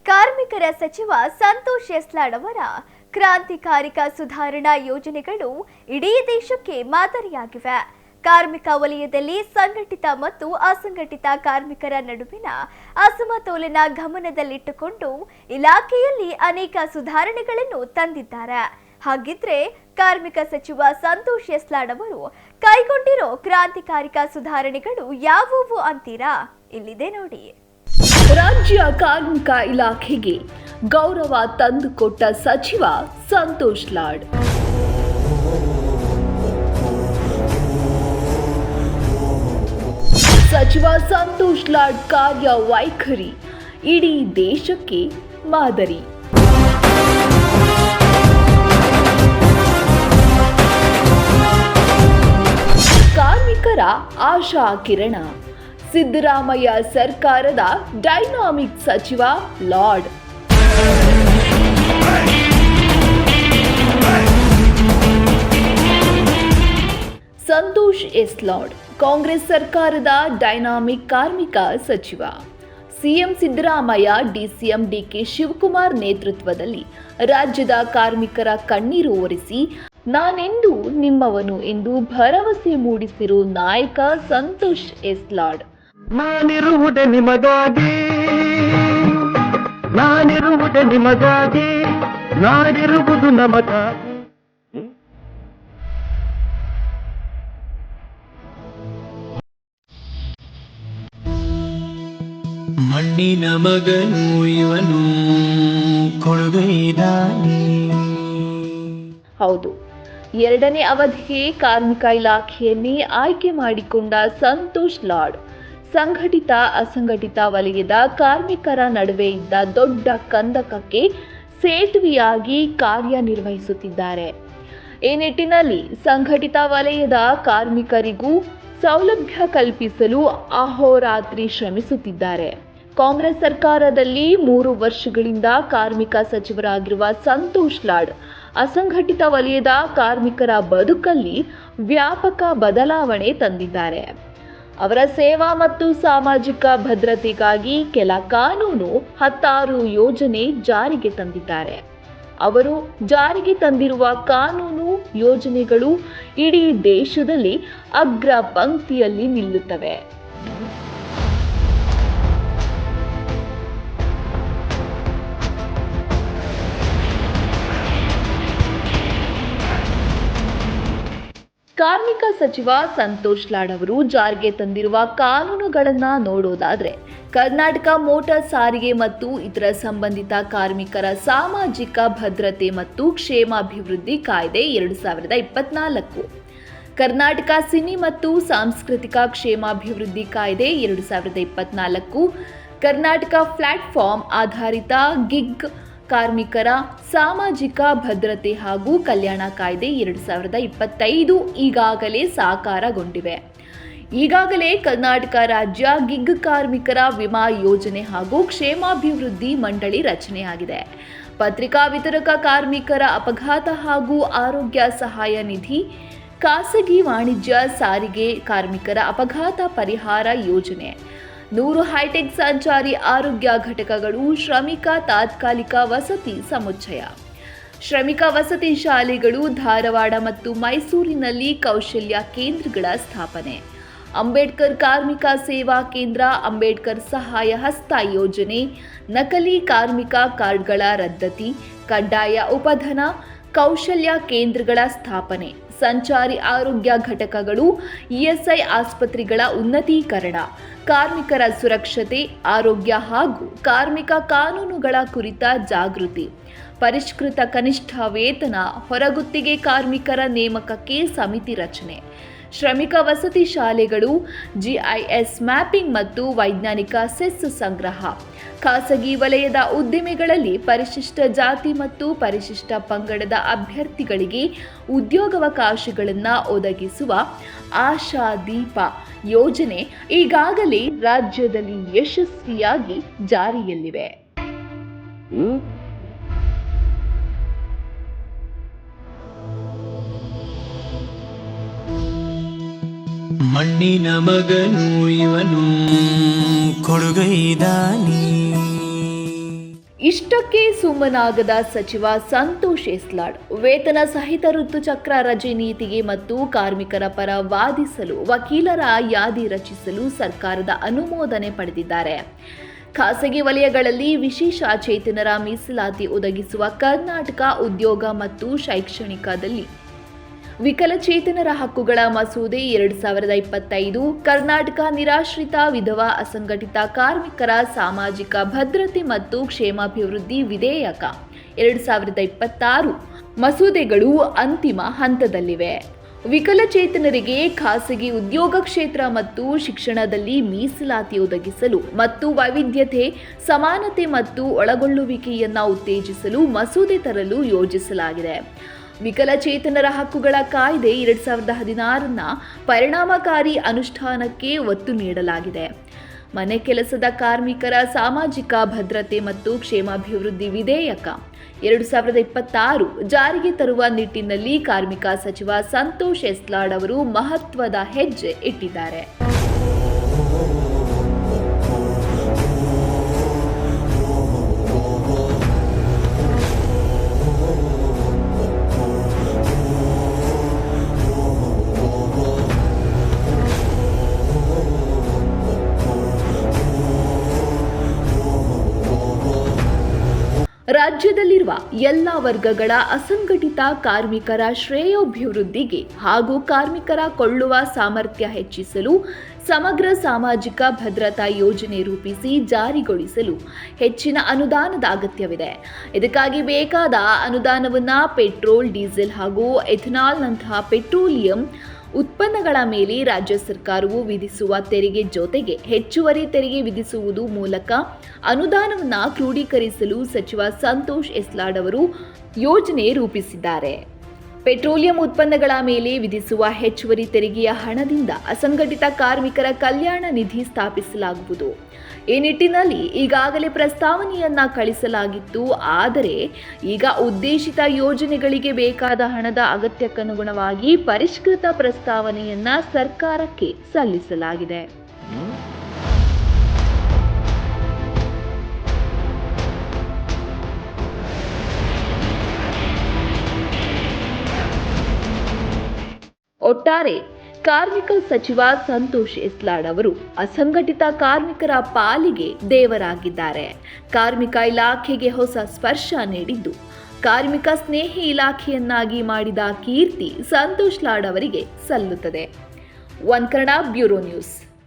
ಕಾರ್ಮಿಕರ ಸಚಿವ ಸಂತೋಷ್ ಎಸ್ಲಾಡ್ ಅವರ ಕ್ರಾಂತಿಕಾರಿಕ ಸುಧಾರಣಾ ಯೋಜನೆಗಳು ಇಡೀ ದೇಶಕ್ಕೆ ಮಾದರಿಯಾಗಿವೆ. ಕಾರ್ಮಿಕ ವಲಯದಲ್ಲಿ ಸಂಘಟಿತ ಮತ್ತು ಅಸಂಘಟಿತ ಕಾರ್ಮಿಕರ ನಡುವಿನ ಅಸಮತೋಲನ ಗಮನದಲ್ಲಿಟ್ಟುಕೊಂಡು ಇಲಾಖೆಯಲ್ಲಿ ಅನೇಕ ಸುಧಾರಣೆಗಳನ್ನು ತಂದಿದ್ದಾರೆ. ಹಾಗಿದ್ರೆ ಕಾರ್ಮಿಕ ಸಚಿವ ಸಂತೋಷ್ ಎಸ್ಲಾಡ್ ಅವರು ಕೈಗೊಂಡಿರೋ ಕ್ರಾಂತಿಕಾರಿಕ ಸುಧಾರಣೆಗಳು ಯಾವುವು ಅಂತೀರಾ? ಇಲ್ಲಿದೆ ನೋಡಿ. ರಾಜ್ಯ ಕಾರ್ಮಿಕ ಇಲಾಖೆಗೆ ಗೌರವ ತಂದುಕೊಟ್ಟ ಸಚಿವ ಸಂತೋಷ್ ಲಾಡ್. ಸಚಿವ ಸಂತೋಷ್ ಲಾಡ್ ಕಾರ್ಯ ವೈಖರಿ ಇಡೀ ದೇಶಕ್ಕೆ ಮಾದರಿ. ಕಾರ್ಮಿಕರ ಆಶಾ ಕಿರಣ ಸಿದ್ದರಾಮಯ್ಯ ಸರ್ಕಾರದ ಡೈನಾಮಿಕ್ ಸಚಿವ ಲಾಡ್. ಸಂತೋಷ್ ಎಸ್ ಲಾಡ್ ಕಾಂಗ್ರೆಸ್ ಸರ್ಕಾರದ ಡೈನಾಮಿಕ್ ಕಾರ್ಮಿಕ ಸಚಿವ. CM Siddaramaiah, DCM DK Shivakumar ನೇತೃತ್ವದಲ್ಲಿ ರಾಜ್ಯದ ಕಾರ್ಮಿಕರ ಕಣ್ಣೀರು ಒರೆಸಿ ನಾನೆಂದು ನಿಮ್ಮವನು ಎಂದು ಭರವಸೆ ಮೂಡಿಸಿರುವ ನಾಯಕ ಸಂತೋಷ್ ಎಸ್ ಲಾಡ್. ನಾನಿರುವುದೇ ನಿಮಗಾಗಿ, ನಾನಿರುವುದೇ ನಿಮಗಾಗಿ, ನಾನಿರುವುದು ನಮಗಾಗಿ. ಮಣ್ಣಿನ ಮಗನು ಇವನು ಕೊಡುಗೈದಾನಿ. ಹೌದು, ಎರಡನೇ ಅವಧಿಗೆ ಕಾರ್ಮಿಕ ಇಲಾಖೆಯನ್ನೇ ಆಯ್ಕೆ ಮಾಡಿಕೊಂಡ ಸಂತೋಷ್ ಲಾಡ್ ಸಂಘಟಿತ ಅಸಂಘಟಿತ ವಲಯದ ಕಾರ್ಮಿಕರ ನಡುವೆ ಇದ್ದ ದೊಡ್ಡ ಕಂದಕಕ್ಕೆ ಸೇತುವೆಯಾಗಿ ಕಾರ್ಯನಿರ್ವಹಿಸುತ್ತಿದ್ದಾರೆ. ಈ ನಿಟ್ಟಿನಲ್ಲಿ ಸಂಘಟಿತ ವಲಯದ ಕಾರ್ಮಿಕರಿಗೂ ಸೌಲಭ್ಯ ಕಲ್ಪಿಸಲು ಅಹೋರಾತ್ರಿ ಶ್ರಮಿಸುತ್ತಿದ್ದಾರೆ. ಕಾಂಗ್ರೆಸ್ ಸರ್ಕಾರದಲ್ಲಿ 3 ವರ್ಷಗಳಿಂದ ಕಾರ್ಮಿಕ ಸಚಿವರಾಗಿರುವ ಸಂತೋಷ್ ಲಾಡ್ ಅಸಂಘಟಿತ ವಲಯದ ಕಾರ್ಮಿಕರ ಬದುಕಲ್ಲಿ ವ್ಯಾಪಕ ಬದಲಾವಣೆ ತಂದಿದ್ದಾರೆ. ಅವರ ಸೇವಾ ಮತ್ತು ಸಾಮಾಜಿಕ ಭದ್ರತೆಗಾಗಿ ಕೆಲ ಕಾನೂನು 16 ಯೋಜನೆ ಜಾರಿಗೆ ತಂದಿದ್ದಾರೆ. ಅವರು ಜಾರಿಗೆ ತಂದಿರುವ ಕಾನೂನು ಯೋಜನೆಗಳು ಇಡೀ ದೇಶದಲ್ಲಿ ಅಗ್ರ ಪಂಕ್ತಿಯಲ್ಲಿ ನಿಲ್ಲುತ್ತವೆ. ಕಾರ್ಮಿಕ ಸಚಿವ ಸಂತೋಷ್ ಲಾಡ್ ಅವರು ಜಾರಿಗೆ ತಂದಿರುವ ಕಾನೂನುಗಳನ್ನು ನೋಡೋದಾದ್ರೆ, ಕರ್ನಾಟಕ ಮೋಟಾರ್ ಸಾರಿಗೆ ಮತ್ತು ಇತರ ಸಂಬಂಧಿತ ಕಾರ್ಮಿಕರ ಸಾಮಾಜಿಕ ಭದ್ರತೆ ಮತ್ತು ಕ್ಷೇಮಾಭಿವೃದ್ಧಿ ಕಾಯ್ದೆ 2024, ಕರ್ನಾಟಕ ಸಿನಿ ಮತ್ತು ಸಾಂಸ್ಕೃತಿಕ ಕ್ಷೇಮಾಭಿವೃದ್ಧಿ ಕಾಯ್ದೆ 2024, ಕರ್ನಾಟಕ ಪ್ಲಾಟ್ಫಾರ್ಮ್ ಆಧಾರಿತ ಗಿಗ್ ಕಾರ್ಮಿಕರ ಸಾಮಾಜಿಕ ಭದ್ರತೆ ಹಾಗೂ ಕಲ್ಯಾಣ ಕಾಯ್ದೆ 2025 ಈಗಾಗಲೇ ಸಾಕಾರಗೊಂಡಿವೆ. ಈಗಾಗಲೇ ಕರ್ನಾಟಕ ರಾಜ್ಯ ಗಿಗ್ ಕಾರ್ಮಿಕರ ವಿಮಾ ಯೋಜನೆ ಹಾಗೂ ಕ್ಷೇಮಾಭಿವೃದ್ಧಿ ಮಂಡಳಿ ರಚನೆಯಾಗಿದೆ. ಪತ್ರಿಕಾ ವಿತರಕ ಕಾರ್ಮಿಕರ ಅಪಘಾತ ಹಾಗೂ ಆರೋಗ್ಯ ಸಹಾಯ ನಿಧಿ, ಖಾಸಗಿ ವಾಣಿಜ್ಯ ಸಾರಿಗೆ ಕಾರ್ಮಿಕರ ಅಪಘಾತ ಪರಿಹಾರ ಯೋಜನೆ, 100 ಹೈಟೆಕ್ ಸಂಚಾರಿ ಆರೋಗ್ಯ ಘಟಕಗಳು, ಶ್ರಮಿಕ ತಾತ್ಕಾಲಿಕ ವಸತಿ ಸಮುಚ್ಚಯ, ಶ್ರಮಿಕ ವಸತಿ ಶಾಲೆಗಳು, ಧಾರವಾಡ ಮತ್ತು ಮೈಸೂರಿನಲ್ಲಿ ಕೌಶಲ್ಯ ಕೇಂದ್ರಗಳ ಸ್ಥಾಪನೆ, ಅಂಬೇಡ್ಕರ್ ಕಾರ್ಮಿಕ ಸೇವಾ ಕೇಂದ್ರ, ಅಂಬೇಡ್ಕರ್ ಸಹಾಯ ಹಸ್ತ ಯೋಜನೆ, ನಕಲಿ ಕಾರ್ಮಿಕ ಕಾರ್ಡ್ಗಳ ರದ್ದತಿ, ಕಡ್ಡಾಯ ಉಪಧನ, ಕೌಶಲ್ಯ ಕೇಂದ್ರಗಳ ಸ್ಥಾಪನೆ, ಸಂಚಾರಿ ಆರೋಗ್ಯ ಘಟಕಗಳು, ಇಎಸ್ಐ ಆಸ್ಪತ್ರೆಗಳ ಉನ್ನತೀಕರಣ, ಕಾರ್ಮಿಕರ ಸುರಕ್ಷತೆ, ಆರೋಗ್ಯ ಹಾಗೂ ಕಾರ್ಮಿಕ ಕಾನೂನುಗಳ ಕುರಿತ ಜಾಗೃತಿ, ಪರಿಷ್ಕೃತ ಕನಿಷ್ಠ ವೇತನ, ಹೊರಗುತ್ತಿಗೆ ಕಾರ್ಮಿಕರ ನೇಮಕಕ್ಕೆ ಸಮಿತಿ ರಚನೆ, ಶ್ರಮಿಕ ವಸತಿ ಶಾಲೆಗಳು, ಜಿಐಎಸ್ ಮ್ಯಾಪಿಂಗ್ ಮತ್ತು ವೈಜ್ಞಾನಿಕ ಸೆಸ್ ಸಂಗ್ರಹ, ಖಾಸಗಿ ವಲಯದ ಉದ್ದಿಮೆಗಳಲ್ಲಿ ಪರಿಶಿಷ್ಟ ಜಾತಿ ಮತ್ತು ಪರಿಶಿಷ್ಟ ಪಂಗಡದ ಅಭ್ಯರ್ಥಿಗಳಿಗೆ ಉದ್ಯೋಗಾವಕಾಶಗಳನ್ನು ಒದಗಿಸುವ ಆಶಾದೀಪ ಯೋಜನೆ ಈಗಾಗಲೇ ರಾಜ್ಯದಲ್ಲಿ ಯಶಸ್ವಿಯಾಗಿ ಜಾರಿಯಲ್ಲಿವೆ. ಮಣ್ಣಿನ ಮಗನು ಇವನು ಕೊಡುಗೈದಾನಿ. ಇಷ್ಟಕ್ಕೆ ಸುಮ್ಮನಾಗದ ಸಚಿವ ಸಂತೋಷ್ ಎಸ್ಲಾಡ್ ವೇತನ ಸಹಿತ ಋತುಚಕ್ರ ರಜೆ ನೀತಿಗೆ ಮತ್ತು ಕಾರ್ಮಿಕರ ಪರ ವಾದಿಸಲು ವಕೀಲರ ಯಾದಿ ರಚಿಸಲು ಸರ್ಕಾರದ ಅನುಮೋದನೆ ಪಡೆದಿದ್ದಾರೆ. ಖಾಸಗಿ ವಲಯಗಳಲ್ಲಿ ವಿಶೇಷ ಚೇತನರ ಮೀಸಲಾತಿ ಒದಗಿಸುವ ಕರ್ನಾಟಕ ಉದ್ಯೋಗ ಮತ್ತು ಶೈಕ್ಷಣಿಕದಲ್ಲಿ ವಿಕಲಚೇತನರ ಹಕ್ಕುಗಳ ಮಸೂದೆ 2025, ಕರ್ನಾಟಕ ನಿರಾಶ್ರಿತ ವಿಧವಾ ಅಸಂಘಟಿತ ಕಾರ್ಮಿಕರ ಸಾಮಾಜಿಕ ಭದ್ರತೆ ಮತ್ತು ಕ್ಷೇಮಾಭಿವೃದ್ಧಿ ವಿಧೇಯಕ 2026 ಮಸೂದೆಗಳು ಅಂತಿಮ ಹಂತದಲ್ಲಿವೆ. ವಿಕಲಚೇತನರಿಗೆ ಖಾಸಗಿ ಉದ್ಯೋಗ ಕ್ಷೇತ್ರ ಮತ್ತು ಶಿಕ್ಷಣದಲ್ಲಿ ಮೀಸಲಾತಿ ಒದಗಿಸಲು ಮತ್ತು ವೈವಿಧ್ಯತೆ, ಸಮಾನತೆ ಮತ್ತು ಒಳಗೊಳ್ಳುವಿಕೆಯನ್ನು ಉತ್ತೇಜಿಸಲು ಮಸೂದೆ ತರಲು ಯೋಜಿಸಲಾಗಿದೆ. ವಿಕಲಚೇತನರ ಹಕ್ಕುಗಳ ಕಾಯ್ದೆ 2016ನ ಪರಿಣಾಮಕಾರಿ ಅನುಷ್ಠಾನಕ್ಕೆ ಒತ್ತು ನೀಡಲಾಗಿದೆ. ಮನೆ ಕೆಲಸದ ಕಾರ್ಮಿಕರ ಸಾಮಾಜಿಕ ಭದ್ರತೆ ಮತ್ತು ಕ್ಷೇಮಾಭಿವೃದ್ಧಿ ವಿಧೇಯಕ 2026 ಜಾರಿಗೆ ತರುವ ನಿಟ್ಟಿನಲ್ಲಿ ಕಾರ್ಮಿಕ ಸಚಿವ ಸಂತೋಷ್ ಎಸ್ಲಾಡ್ ಅವರು ಮಹತ್ವದ ಹೆಜ್ಜೆ ಇಟ್ಟಿದ್ದಾರೆ. ರಾಜ್ಯದಲ್ಲಿರುವ ಎಲ್ಲ ವರ್ಗಗಳ ಅಸಂಘಟಿತ ಕಾರ್ಮಿಕರ ಶ್ರೇಯೋಭಿವೃದ್ಧಿಗೆ ಹಾಗೂ ಕಾರ್ಮಿಕರ ಕೊಳ್ಳುವ ಸಾಮರ್ಥ್ಯ ಹೆಚ್ಚಿಸಲು ಸಮಗ್ರ ಸಾಮಾಜಿಕ ಭದ್ರತಾ ಯೋಜನೆ ರೂಪಿಸಿ ಜಾರಿಗೊಳಿಸಲು ಹೆಚ್ಚಿನ ಅನುದಾನದ ಅಗತ್ಯವಿದೆ. ಇದಕ್ಕಾಗಿ ಬೇಕಾದ ಅನುದಾನವನ್ನು ಪೆಟ್ರೋಲ್, ಡೀಸೆಲ್ ಹಾಗೂ ಎಥೆನಾಲ್ನಂತಹ ಪೆಟ್ರೋಲಿಯಂ ಉತ್ಪನ್ನಗಳ ಮೇಲೆ ರಾಜ್ಯ ಸರ್ಕಾರವು ವಿಧಿಸುವ ತೆರಿಗೆ ಜೊತೆಗೆ ಹೆಚ್ಚುವರಿ ತೆರಿಗೆ ವಿಧಿಸುವುದು ಮೂಲಕ ಅನುದಾನವನ್ನು ಕ್ರೋಢೀಕರಿಸಲು ಸಚಿವ ಸಂತೋಷ್ ಎಸ್ಲಾಡ್ ಅವರು ಯೋಜನೆ ರೂಪಿಸಿದ್ದಾರೆ. ಪೆಟ್ರೋಲಿಯಂ ಉತ್ಪನ್ನಗಳ ಮೇಲೆ ವಿಧಿಸುವ ಹೆಚ್ಚುವರಿ ತೆರಿಗೆಯ ಹಣದಿಂದ ಅಸಂಘಟಿತ ಕಾರ್ಮಿಕರ ಕಲ್ಯಾಣ ನಿಧಿ ಸ್ಥಾಪಿಸಲಾಗುವುದು. ಈ ನಿಟ್ಟಿನಲ್ಲಿ ಈಗಾಗಲೇ ಪ್ರಸ್ತಾವನೆಯನ್ನ ಕಳಿಸಲಾಗಿತ್ತು. ಆದರೆ ಈಗ ಉದ್ದೇಶಿತ ಯೋಜನೆಗಳಿಗೆ ಬೇಕಾದ ಹಣದ ಅಗತ್ಯಕ್ಕನುಗುಣವಾಗಿ ಪರಿಷ್ಕೃತ ಪ್ರಸ್ತಾವನೆಯನ್ನ ಸರ್ಕಾರಕ್ಕೆ ಸಲ್ಲಿಸಲಾಗಿದೆ. ಒಟ್ಟಾರೆ ಕಾರ್ಮಿಕ ಸಚಿವ ಸಂತೋಷ್ ಎಸ್ಲಾಡ್ ಅವರು ಅಸಂಘಟಿತ ಕಾರ್ಮಿಕರ ಪಾಲಿಗೆ ದೇವರಾಗಿದ್ದಾರೆ. ಕಾರ್ಮಿಕ ಇಲಾಖೆಗೆ ಹೊಸ ಸ್ಪರ್ಶ ನೀಡಿದ್ದು ಕಾರ್ಮಿಕ ಸ್ನೇಹಿ ಇಲಾಖೆಯನ್ನಾಗಿ ಮಾಡಿದ ಕೀರ್ತಿ ಸಂತೋಷ್ ಲಾಡ್ ಅವರಿಗೆ ಸಲ್ಲುತ್ತದೆ. One Kannada bureau news.